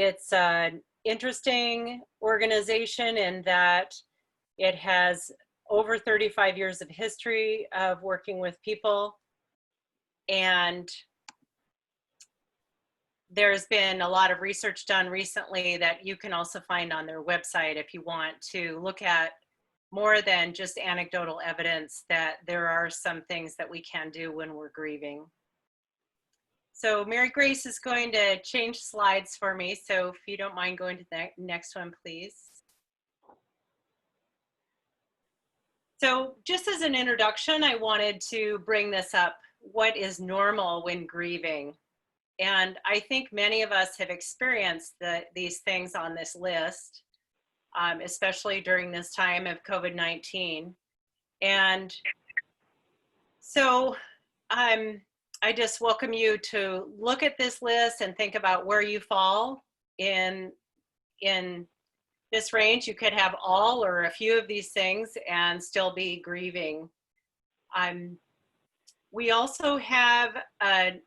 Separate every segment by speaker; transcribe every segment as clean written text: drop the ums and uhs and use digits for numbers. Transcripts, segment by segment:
Speaker 1: It's an interesting organization in that it has over 35 years of history of working with people, and there's been a lot of research done recently that you can also find on their website if you want to look at more than just anecdotal evidence that there are some things that we can do when we're grieving. So Mary Grace is going to change slides for me. So if you don't mind going to the next one, please. So just as an introduction, I wanted to bring this up. What is normal when grieving? And I think many of us have experienced these things on this list, especially during this time of COVID-19. And so I just welcome you to look at this list and think about where you fall in this range. You could have all or a few of these things and still be grieving. We also have a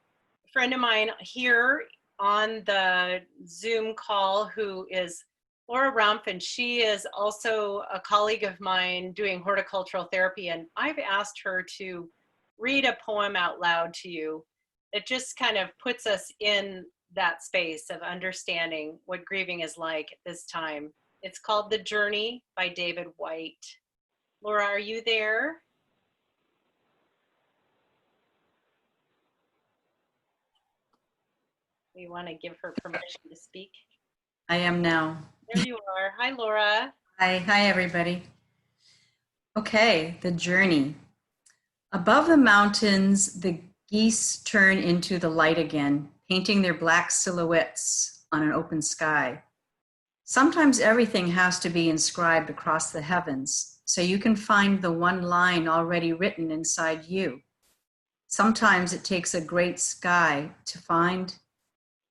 Speaker 1: friend of mine here on the Zoom call who is Laura Rumpf, and she is also a colleague of mine doing horticultural therapy, and I've asked her to read a poem out loud to you that just kind of puts us in that space of understanding what grieving is like at this time. It's called The Journey by David White. Laura, are you there? We want to give her permission to speak.
Speaker 2: I am now.
Speaker 1: There you are. Hi, Laura.
Speaker 2: Hi everybody. Okay, The Journey. Above the mountains, the geese turn into the light again, painting their black silhouettes on an open sky. Sometimes everything has to be inscribed across the heavens, so you can find the one line already written inside you. Sometimes it takes a great sky to find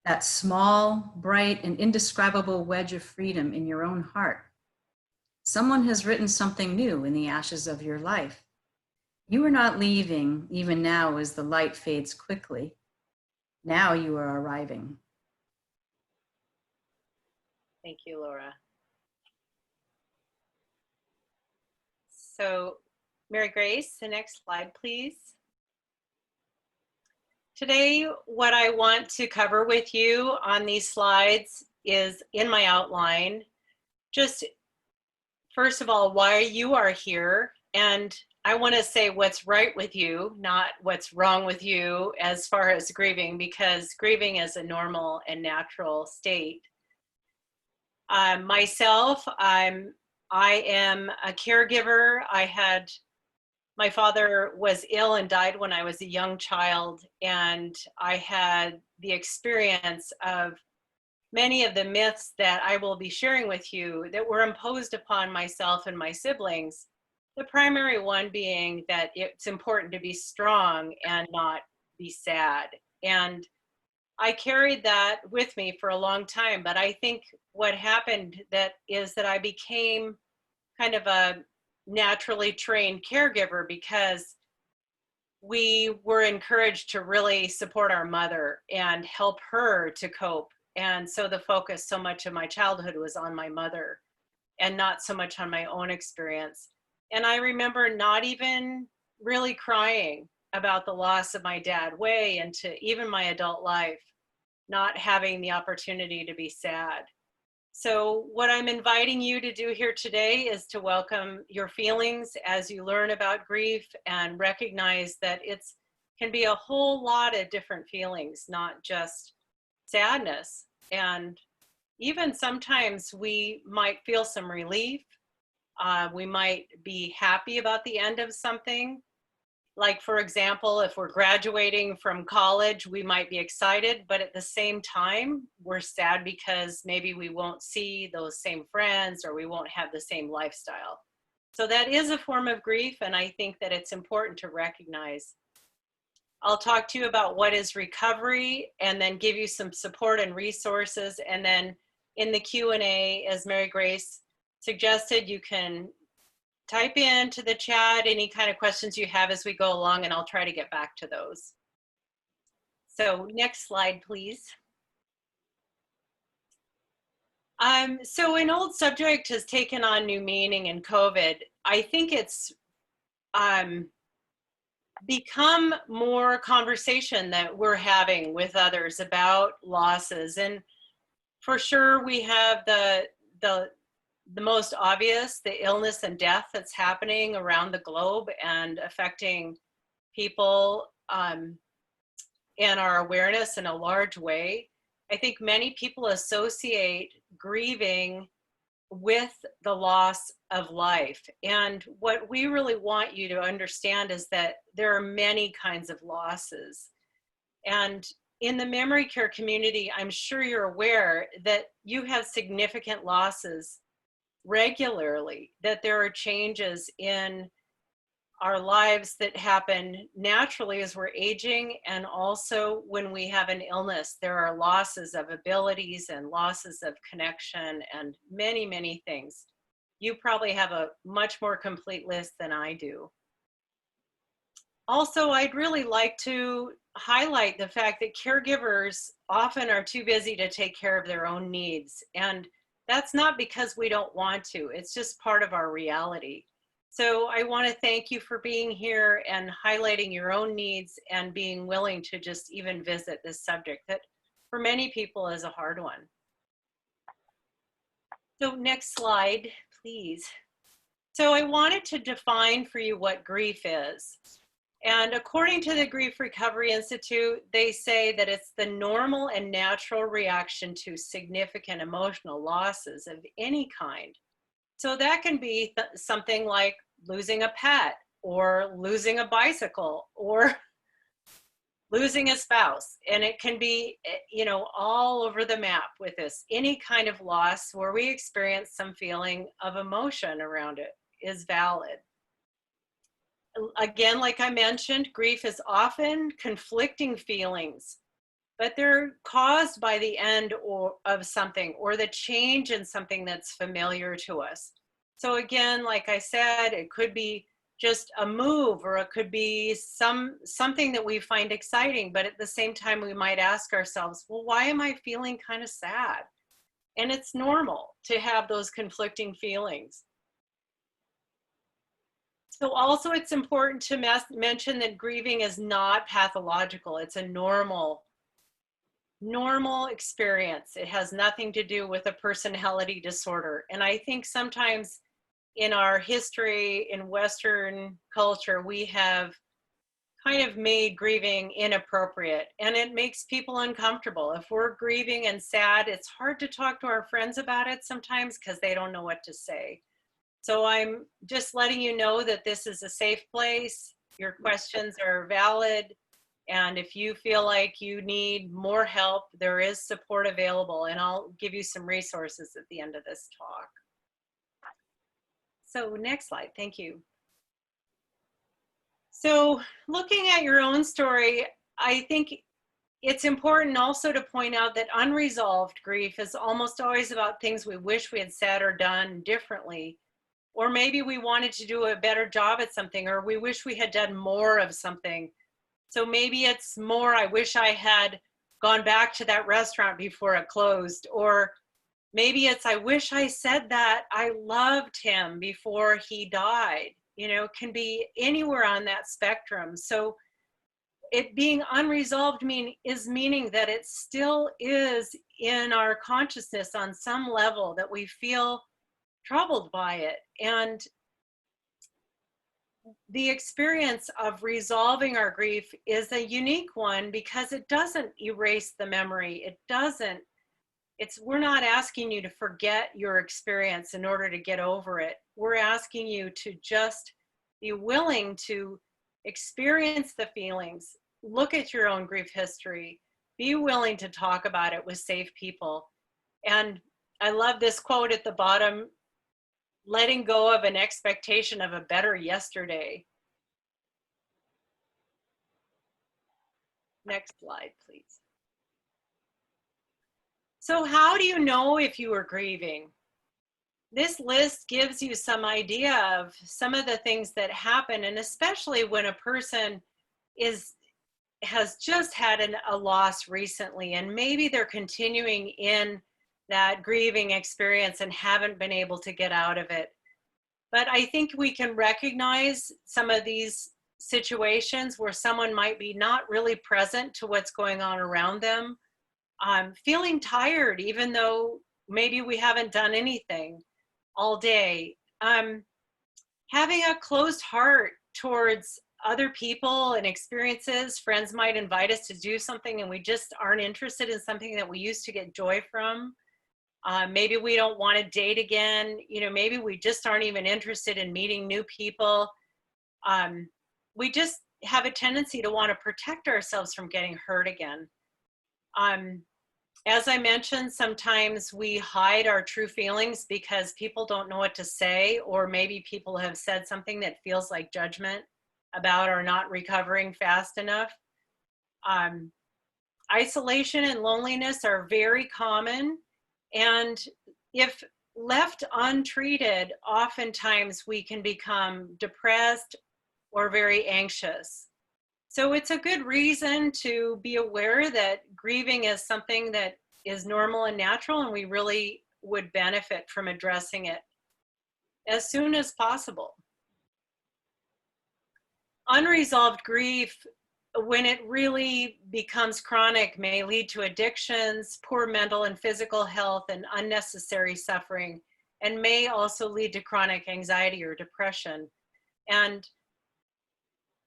Speaker 2: that small, bright, and indescribable wedge of freedom in your own heart. Someone has written something new in the ashes of your life. You are not leaving, even now as the light fades quickly. Now you are arriving.
Speaker 1: Thank you, Laura. So, Mary Grace, the next slide, please. Today, what I want to cover with you on these slides is in my outline, just first of all, why you are here. And I want to say what's right with you, not what's wrong with you as far as grieving, because grieving is a normal and natural state. Myself, I am a caregiver. My father was ill and died when I was a young child, and I had the experience of many of the myths that I will be sharing with you that were imposed upon myself and my siblings. The primary one being that it's important to be strong and not be sad. And I carried that with me for a long time, but I think what happened is that I became kind of a naturally trained caregiver because we were encouraged to really support our mother and help her to cope. And so the focus so much of my childhood was on my mother and not so much on my own experience. And I remember not even really crying about the loss of my dad way into even my adult life, not having the opportunity to be sad. So what I'm inviting you to do here today is to welcome your feelings as you learn about grief and recognize that it can be a whole lot of different feelings, not just sadness. And even sometimes we might feel some relief. We might be happy about the end of something. Like, for example, if we're graduating from college, we might be excited, but at the same time, we're sad because maybe we won't see those same friends or we won't have the same lifestyle. So that is a form of grief, and I think that it's important to recognize. I'll talk to you about what is recovery and then give you some support and resources. And then in the Q&A, as Mary Grace suggested, you can type into the chat any kind of questions you have as we go along, and I'll try to get back to those. So next slide, please. So an old subject has taken on new meaning in COVID. I think it's become more conversation that we're having with others about losses. And for sure, we have the most obvious, the illness and death that's happening around the globe and affecting people and our awareness in a large way. I think many people associate grieving with the loss of life. And what we really want you to understand is that there are many kinds of losses. And in the memory care community, I'm sure you're aware that you have significant losses regularly, that there are changes in our lives that happen naturally as we're aging, and also when we have an illness, there are losses of abilities and losses of connection and many, many things. You probably have a much more complete list than I do. Also, I'd really like to highlight the fact that caregivers often are too busy to take care of their own needs. And that's not because we don't want to, it's just part of our reality. So I want to thank you for being here and highlighting your own needs and being willing to just even visit this subject that for many people is a hard one. So next slide, please. So I wanted to define for you what grief is. And according to the Grief Recovery Institute, they say that it's the normal and natural reaction to significant emotional losses of any kind. So that can be something like losing a pet or losing a bicycle or losing a spouse. And it can be, you know, all over the map with this. Any kind of loss where we experience some feeling of emotion around it is valid. Again, like I mentioned, grief is often conflicting feelings, but they're caused by the end of something or the change in something that's familiar to us. So again, like I said, it could be just a move, or it could be something that we find exciting, but at the same time, we might ask ourselves, well, why am I feeling kind of sad? And it's normal to have those conflicting feelings. So also it's important to mention that grieving is not pathological. It's a normal experience. It has nothing to do with a personality disorder. And I think sometimes in our history, in Western culture, we have kind of made grieving inappropriate, and it makes people uncomfortable. If we're grieving and sad, it's hard to talk to our friends about it sometimes because they don't know what to say. So I'm just letting you know that this is a safe place. Your questions are valid. And if you feel like you need more help, there is support available. And I'll give you some resources at the end of this talk. So next slide, thank you. So looking at your own story, I think it's important also to point out that unresolved grief is almost always about things we wish we had said or done differently. Or maybe we wanted to do a better job at something, or we wish we had done more of something. So maybe it's more, I wish I had gone back to that restaurant before it closed. Or maybe it's, I wish I said that I loved him before he died. You know, it can be anywhere on that spectrum. So it being unresolved is meaning that it still is in our consciousness on some level, that we feel troubled by it. And the experience of resolving our grief is a unique one because it doesn't erase the memory. We're not asking you to forget your experience in order to get over it. We're asking you to just be willing to experience the feelings, look at your own grief history, be willing to talk about it with safe people. And I love this quote at the bottom: letting go of an expectation of a better yesterday. Next slide, please. So how do you know if you are grieving? This list gives you some idea of some of the things that happen, and especially when a person has just had a loss recently, and maybe they're continuing in that grieving experience and haven't been able to get out of it. But I think we can recognize some of these situations where someone might be not really present to what's going on around them, feeling tired, even though maybe we haven't done anything all day, having a closed heart towards other people and experiences. Friends might invite us to do something and we just aren't interested in something that we used to get joy from. Maybe we don't want to date again. Maybe we just aren't even interested in meeting new people. We just have a tendency to want to protect ourselves from getting hurt again. As I mentioned, sometimes we hide our true feelings because people don't know what to say, or maybe people have said something that feels like judgment about our not recovering fast enough. Isolation and loneliness are very common, and if left untreated, oftentimes we can become depressed or very anxious. So it's a good reason to be aware that grieving is something that is normal and natural, and we really would benefit from addressing it as soon as possible. Unresolved grief, when it really becomes chronic, may lead to addictions, poor mental and physical health, and unnecessary suffering, and may also lead to chronic anxiety or depression. And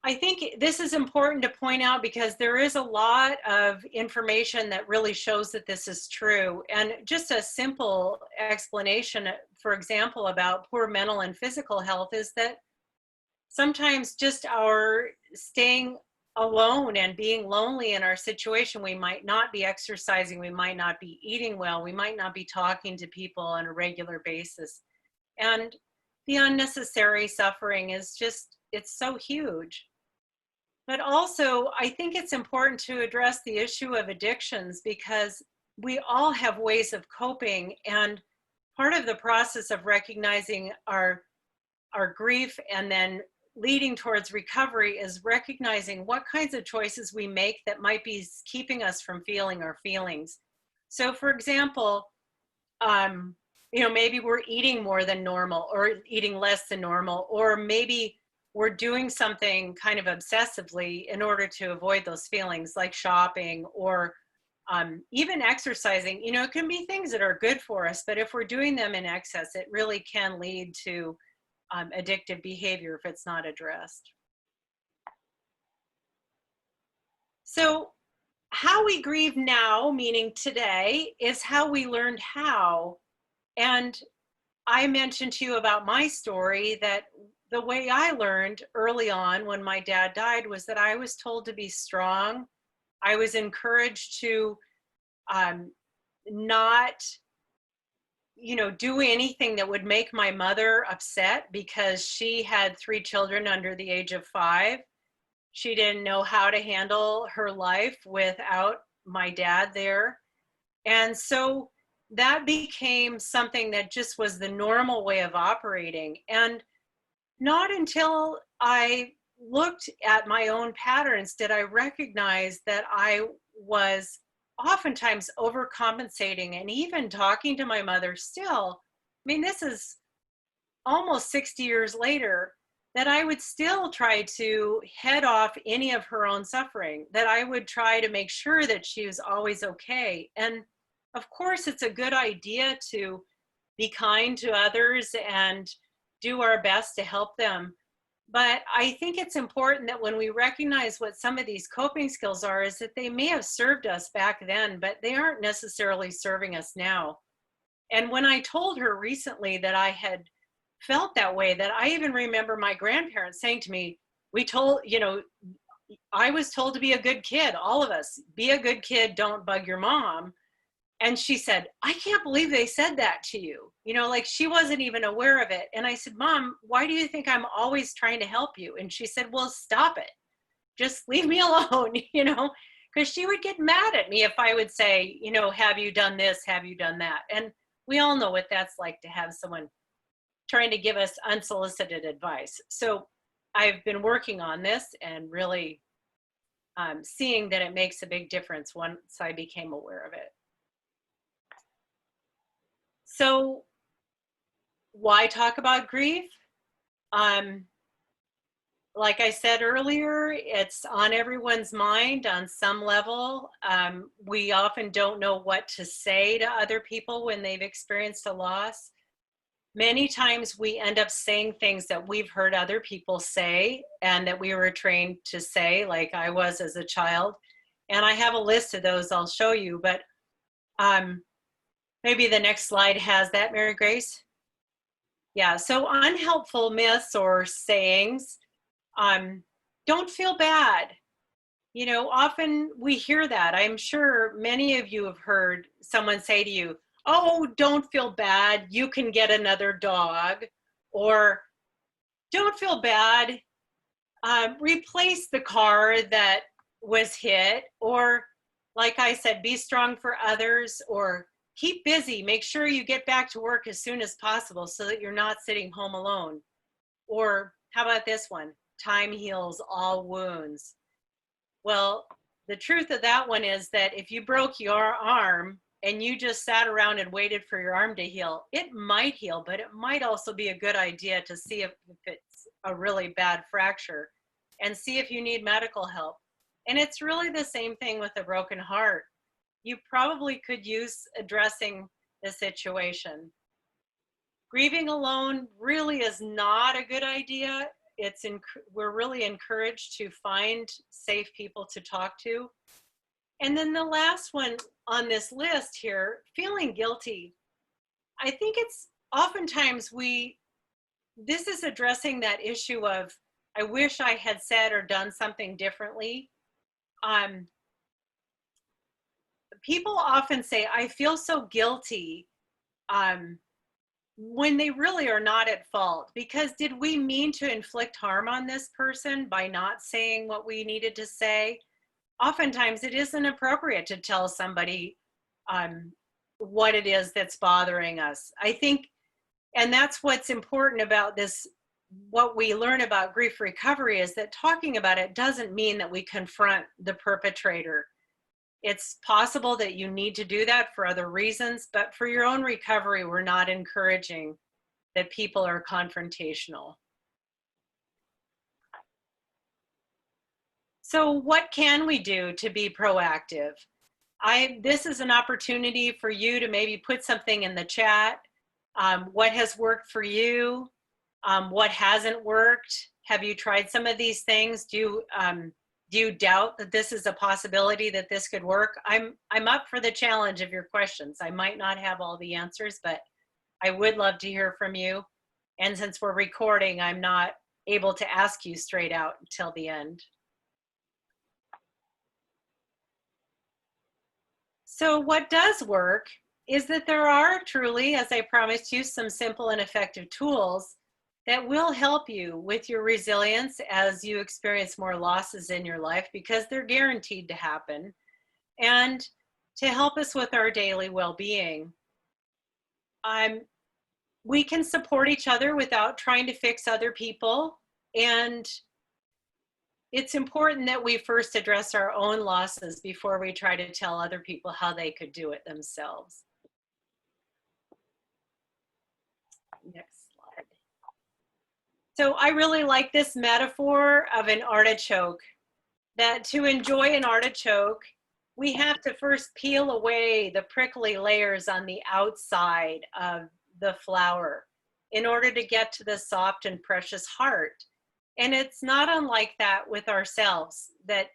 Speaker 1: I think this is important to point out because there is a lot of information that really shows that this is true. And just a simple explanation, for example, about poor mental and physical health is that sometimes just our staying alone and being lonely in our situation, we might not be exercising, we might not be eating well, we might not be talking to people on a regular basis. And the unnecessary suffering is just, it's so huge. But also, I think it's important to address the issue of addictions because we all have ways of coping, and part of the process of recognizing our grief and then leading towards recovery is recognizing what kinds of choices we make that might be keeping us from feeling our feelings. So for example, maybe we're eating more than normal or eating less than normal, or maybe we're doing something kind of obsessively in order to avoid those feelings, like shopping or even exercising. It can be things that are good for us, but if we're doing them in excess, it really can lead to addictive behavior if it's not addressed. So how we grieve now, meaning today, is how we learned how. And I mentioned to you about my story that the way I learned early on when my dad died was that I was told to be strong. I was encouraged to not do anything that would make my mother upset because she had 3 children under the age of 5. She didn't know how to handle her life without my dad there. And so that became something that just was the normal way of operating. And not until I looked at my own patterns did I recognize that I was oftentimes overcompensating, and even talking to my mother still. This is almost 60 years later, that I would still try to head off any of her own suffering, that I would try to make sure that she was always okay. And of course, it's a good idea to be kind to others and do our best to help them. But I think it's important that when we recognize what some of these coping skills are, is that they may have served us back then, but they aren't necessarily serving us now. And when I told her recently that I had felt that way, that I even remember my grandparents saying to me, I was told to be a good kid, all of us, be a good kid, don't bug your mom. And she said, I can't believe they said that to you. Like she wasn't even aware of it. And I said, Mom, why do you think I'm always trying to help you? And she said, well, stop it. Just leave me alone, because she would get mad at me if I would say, have you done this? Have you done that? And we all know what that's like to have someone trying to give us unsolicited advice. So I've been working on this and really seeing that it makes a big difference once I became aware of it. So why talk about grief? Like I said earlier, it's on everyone's mind on some level. We often don't know what to say to other people when they've experienced a loss. Many times we end up saying things that we've heard other people say and that we were trained to say, like I was as a child. And I have a list of those I'll show you, but maybe the next slide has that, Mary Grace. Yeah, so unhelpful myths or sayings. Don't feel bad. You know, often we hear that. I'm sure many of you have heard someone say to you, oh, don't feel bad, you can get another dog. Or don't feel bad, replace the car that was hit. Or like I said, be strong for others, or keep busy, make sure you get back to work as soon as possible so that you're not sitting home alone. Or how about this one? Time heals all wounds. Well, the truth of that one is that if you broke your arm and you just sat around and waited for your arm to heal, it might heal, but it might also be a good idea to see if it's a really bad fracture and see if you need medical help. And it's really the same thing with a broken heart. You probably could use addressing the situation. Grieving alone really is not a good idea. We're really encouraged to find safe people to talk to. And then the last one on this list here, feeling guilty. I think it's oftentimes this is addressing that issue of, I wish I had said or done something differently. People often say, I feel so guilty, when they really are not at fault. Because did we mean to inflict harm on this person by not saying what we needed to say? Oftentimes it isn't appropriate to tell somebody what it is that's bothering us. I think, and that's what's important about this, what we learn about grief recovery, is that talking about it doesn't mean that we confront the perpetrator. It's possible that you need to do that for other reasons, but for your own recovery, we're not encouraging that people are confrontational. So what can we do to be proactive? This is an opportunity for you to maybe put something in the chat. What has worked for you? What hasn't worked? Have you tried some of these things? Do you doubt that this is a possibility, that this could work? I'm up for the challenge of your questions. I might not have all the answers, but I would love to hear from you. And since we're recording, I'm not able to ask you straight out until the end. So what does work is that there are truly, as I promised you, some simple and effective tools that will help you with your resilience as you experience more losses in your life, because they're guaranteed to happen, and to help us with our daily well-being. We can support each other without trying to fix other people, and it's important that we first address our own losses before we try to tell other people how they could do it themselves. Next slide. So I really like this metaphor of an artichoke, that to enjoy an artichoke, we have to first peel away the prickly layers on the outside of the flower in order to get to the soft and precious heart. And it's not unlike that with ourselves, that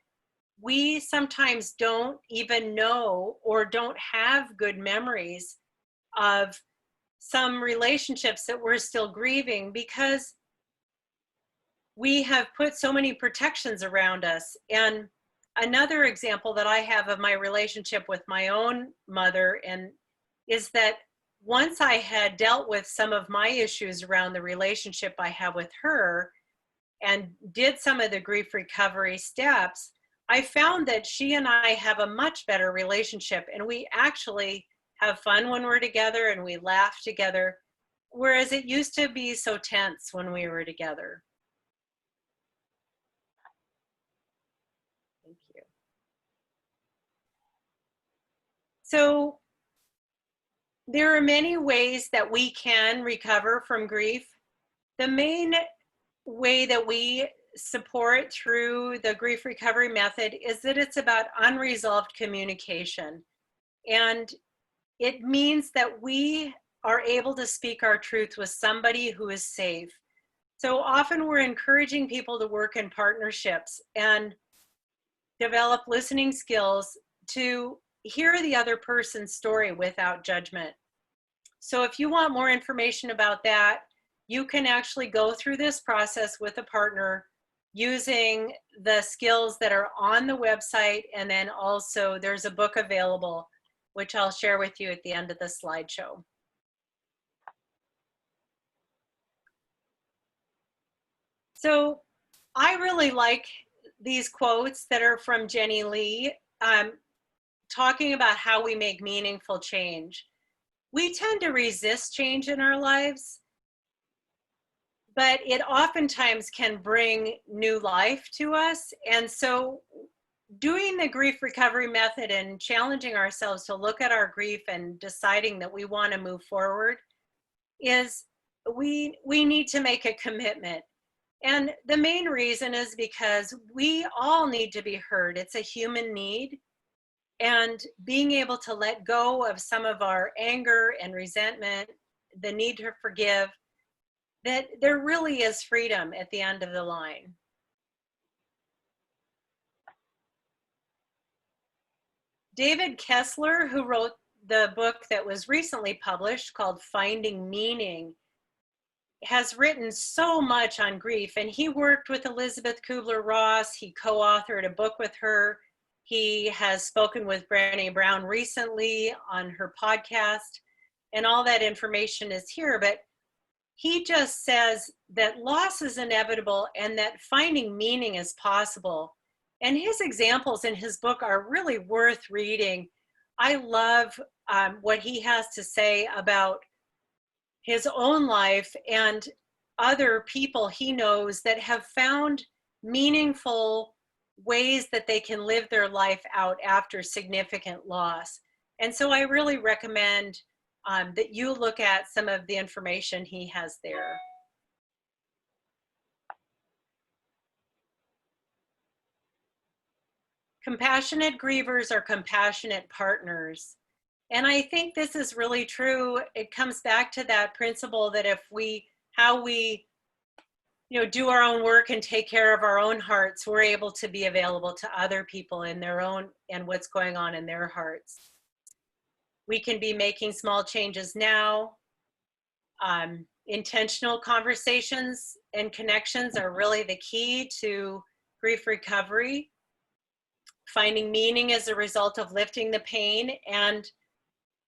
Speaker 1: we sometimes don't even know or don't have good memories of some relationships that we're still grieving, because we have put so many protections around us. And another example that I have of my relationship with my own mother is that once I had dealt with some of my issues around the relationship I have with her and did some of the grief recovery steps, I found that she and I have a much better relationship, and we actually have fun when we're together and we laugh together, whereas it used to be so tense when we were together. Thank you. So there are many ways that we can recover from grief. The main way that we support through the grief recovery method is that it's about unresolved communication. And it means that we are able to speak our truth with somebody who is safe. So often we're encouraging people to work in partnerships and develop listening skills to hear the other person's story without judgment. So if you want more information about that, you can actually go through this process with a partner using the skills that are on the website, and then also there's a book available, which I'll share with you at the end of the slideshow. So I really like these quotes that are from Jenny Lee, talking about how we make meaningful change. We tend to resist change in our lives, but it oftentimes can bring new life to us. And so doing the grief recovery method and challenging ourselves to look at our grief and deciding that we want to move forward is we need to make a commitment. And the main reason is because we all need to be heard. It's a human need. And being able to let go of some of our anger and resentment, the need to forgive, that there really is freedom at the end of the line. David Kessler, who wrote the book that was recently published called Finding Meaning, has written so much on grief, and he worked with Elizabeth Kubler-Ross. He co-authored a book with her. He has spoken with Brené Brown recently on her podcast, and all that information is here. But he just says that loss is inevitable and that finding meaning is possible. And his examples in his book are really worth reading. I love what he has to say about his own life and other people he knows that have found meaningful ways that they can live their life out after significant loss. And so I really recommend that you look at some of the information he has there. Compassionate grievers are compassionate partners. And I think this is really true. It comes back to that principle that how we do our own work and take care of our own hearts, we're able to be available to other people in their own and what's going on in their hearts. We can be making small changes now. Intentional conversations and connections are really the key to grief recovery. Finding meaning as a result of lifting the pain. And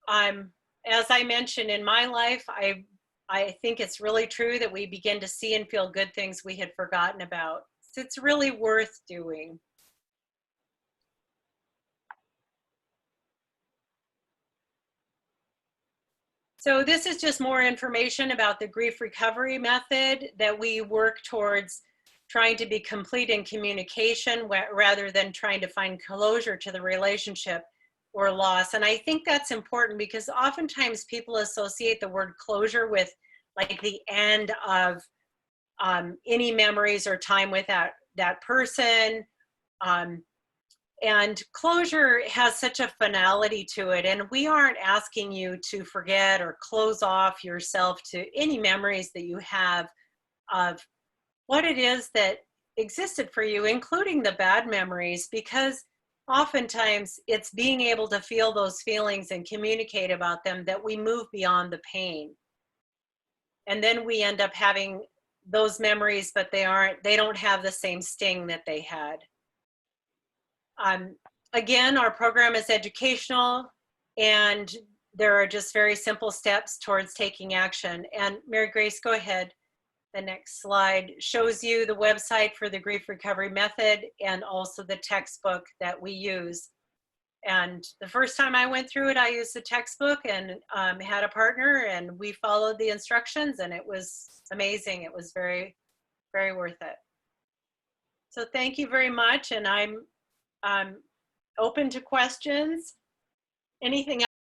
Speaker 1: as I mentioned in my life, I think it's really true that we begin to see and feel good things we had forgotten about. So it's really worth doing. So this is just more information about the grief recovery method that we work towards trying to be complete in communication rather than trying to find closure to the relationship or loss. And I think that's important because oftentimes people associate the word closure with like the end of any memories or time with that person. And closure has such a finality to it. And we aren't asking you to forget or close off yourself to any memories that you have of what it is that existed for you, including the bad memories, because oftentimes it's being able to feel those feelings and communicate about them that we move beyond the pain. And then we end up having those memories, but they don't have the same sting that they had. Again, our program is educational, and there are just very simple steps towards taking action. And Mary Grace, go ahead. The next slide shows you the website for the grief recovery method and also the textbook that we use. And the first time I went through it, I used the textbook and had a partner, and we followed the instructions, and it was amazing. It was very, very worth it. So thank you very much, and I'm open to questions. Anything